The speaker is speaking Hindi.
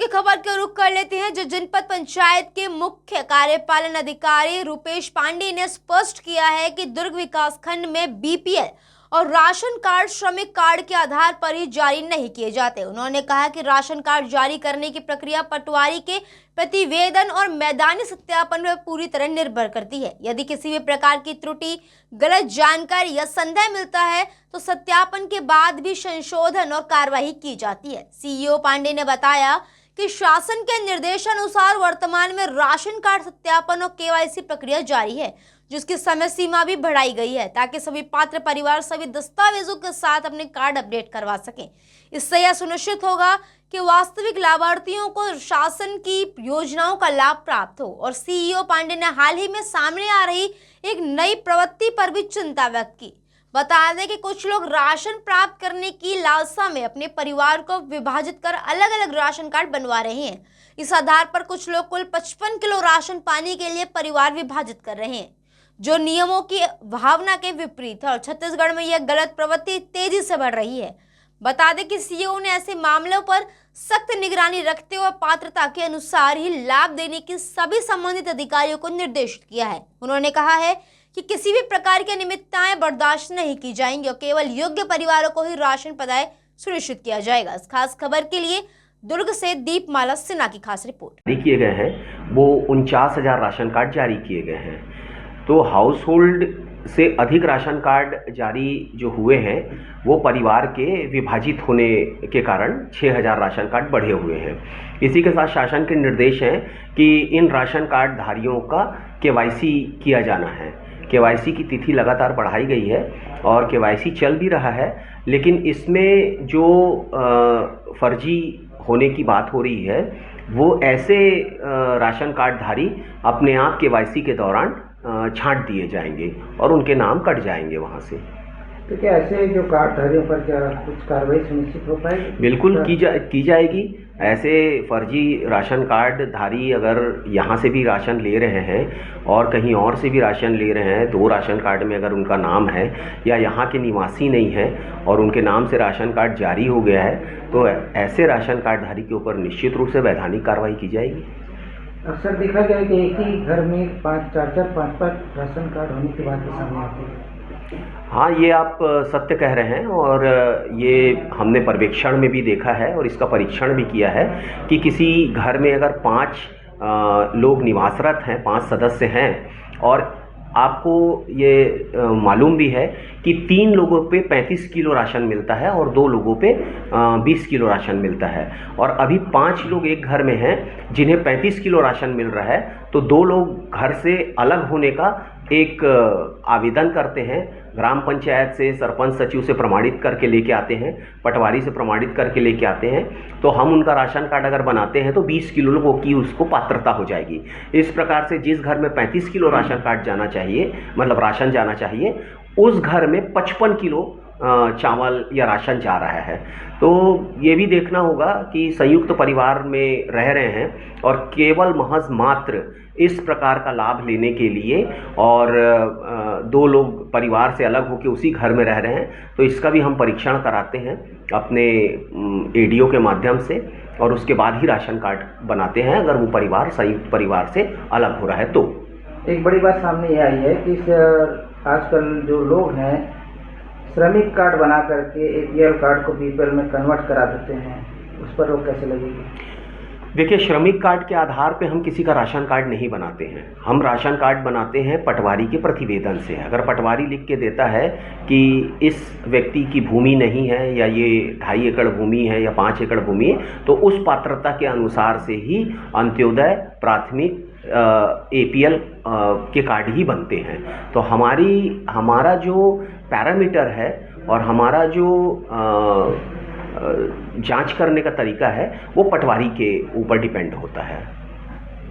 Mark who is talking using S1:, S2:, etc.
S1: की खबर का रुख कर लेते हैं, जो जनपद पंचायत के मुख्य कार्यपालन अधिकारी रूपेश पांडे ने स्पष्ट किया है कि दुर्ग विकास खंड में बीपीएल और राशन कार्ड श्रमिक कार्ड के आधार पर ही जारी नहीं किए जाते। उन्होंने कहा कि राशन कार्ड जारी करने की प्रक्रिया पटवारी के प्रतिवेदन और मैदानी सत्यापन पर पूरी तरह निर्भर करती है। यदि किसी भी प्रकार की त्रुटि, गलत जानकारी या संदेह मिलता है तो सत्यापन के बाद भी संशोधन और कार्रवाई की जाती है। सीईओ पांडे ने बताया कि शासन के निर्देशानुसार वर्तमान में राशन कार्ड सत्यापन और केवाईसी प्रक्रिया जारी है, जिसकी समय सीमा भी बढ़ाई गई है ताकि सभी पात्र परिवार सभी दस्तावेजों के साथ अपने कार्ड अपडेट करवा सकें। इससे यह सुनिश्चित होगा कि वास्तविक लाभार्थियों को शासन की योजनाओं का लाभ प्राप्त हो। और सीईओ पांडे ने हाल ही में सामने आ रही एक नई प्रवृत्ति पर भी चिंता व्यक्त की। बता दें कि कुछ लोग राशन प्राप्त करने की लालसा में अपने परिवार को विभाजित कर अलग अलग राशन कार्ड बनवा रहे हैं। इस आधार पर कुछ लोग कुल 55 किलो राशन पाने के लिए परिवार विभाजित कर रहे हैं, जो नियमों की भावना के विपरीत है। और छत्तीसगढ़ में यह गलत प्रवृत्ति तेजी से बढ़ रही है। बता दें कि सीईओ ने ऐसे मामलों पर सख्त निगरानी रखते हुए पात्रता के अनुसार ही लाभ देने की सभी संबंधित अधिकारियों को निर्देशित किया है। उन्होंने कहा है कि किसी भी प्रकार की अनियमितताएं बर्दाश्त नहीं की जाएंगी और केवल योग्य परिवारों को ही राशन प्रदाय सुनिश्चित किया जाएगा। इस खास खबर के लिए दुर्ग से दीपमाला सिन्हा की खास रिपोर्ट।
S2: जारी किए गए हैं वो 49,000 राशन कार्ड जारी किए गए हैं। तो हाउस होल्ड से अधिक राशन कार्ड जारी जो हुए हैं वो परिवार के विभाजित होने के कारण 6,000 राशन कार्ड बढ़े हुए हैं। इसी के साथ शासन के निर्देश हैं कि इन राशन कार्ड धारियों का केवाईसी किया जाना है। केवाईसी की तिथि लगातार बढ़ाई गई है और केवाईसी चल भी रहा है, लेकिन इसमें जो फर्जी होने की बात हो रही है वो ऐसे राशन कार्ड धारी अपने आप केवाईसी के दौरान छांट दिए जाएंगे और उनके नाम कट जाएंगे वहाँ से।
S3: तो क्या ऐसे जो कार्डधारियों पर क्या कुछ कार्रवाई सुनिश्चित हो पाएगी?
S2: बिल्कुल की जाएगी। ऐसे फर्जी राशन कार्ड धारी अगर यहाँ से भी राशन ले रहे हैं और कहीं और से भी राशन ले रहे हैं, 2 राशन कार्ड में अगर उनका नाम है या यहाँ के निवासी नहीं है और उनके नाम से राशन कार्ड जारी हो गया है, तो ऐसे राशन कार्ड धारी के ऊपर निश्चित रूप से वैधानिक कार्रवाई की जाएगी।
S3: अक्सर देखा गया कि एक ही घर में 5-5 राशन कार्ड होने की बात सामने आती है।
S2: हाँ, ये आप सत्य कह रहे हैं और ये हमने पर्यवेक्षण में भी देखा है और इसका परीक्षण भी किया है कि किसी घर में अगर 5 लोग निवासरत हैं, 5 सदस्य हैं और आपको ये मालूम भी है कि 3 लोगों पे 35 किलो राशन मिलता है और 2 लोगों पे 20 किलो राशन मिलता है और अभी 5 लोग एक घर में हैं जिन्हें 35 किलो राशन मिल रहा है, तो 2 लोग घर से अलग होने का एक आवेदन करते हैं। ग्राम पंचायत से, सरपंच सचिव से प्रमाणित करके लेके आते हैं, पटवारी से प्रमाणित करके लेके आते हैं, तो हम उनका राशन कार्ड अगर बनाते हैं तो 20 किलो लोगों की उसको पात्रता हो जाएगी। इस प्रकार से जिस घर में 35 किलो राशन कार्ड जाना चाहिए, मतलब राशन जाना चाहिए, उस घर में 55 किलो चावल या राशन जा रहा है। तो ये भी देखना होगा कि संयुक्त परिवार में रह रहे हैं और केवल महज मात्र इस प्रकार का लाभ लेने के लिए और 2 लोग परिवार से अलग होकर उसी घर में रह रहे हैं, तो इसका भी हम परीक्षण कराते हैं अपने एडीओ के माध्यम से और उसके बाद ही राशन कार्ड बनाते हैं अगर वो परिवार संयुक्त परिवार से अलग हो रहा है। तो
S3: एक बड़ी बात सामने ये आई है कि आजकल जो लोग हैं श्रमिक कार्ड बना करके एपीएल कार्ड को बीपीएल में कन्वर्ट करा देते हैं, उस पर रोक कैसे लगेगी?
S2: देखिए, श्रमिक कार्ड के आधार पे हम किसी का राशन कार्ड नहीं बनाते हैं। हम राशन कार्ड बनाते हैं पटवारी के प्रतिवेदन से। अगर पटवारी लिख के देता है कि इस व्यक्ति की भूमि नहीं है या ये 2.5 एकड़ भूमि है या 5 एकड़ भूमि है, तो उस पात्रता के अनुसार से ही अंत्योदय, प्राथमिक, एपीएल के कार्ड ही बनते हैं। तो हमारा जो पैरामीटर है और हमारा जो जांच करने का तरीका है वो पटवारी के ऊपर डिपेंड होता है।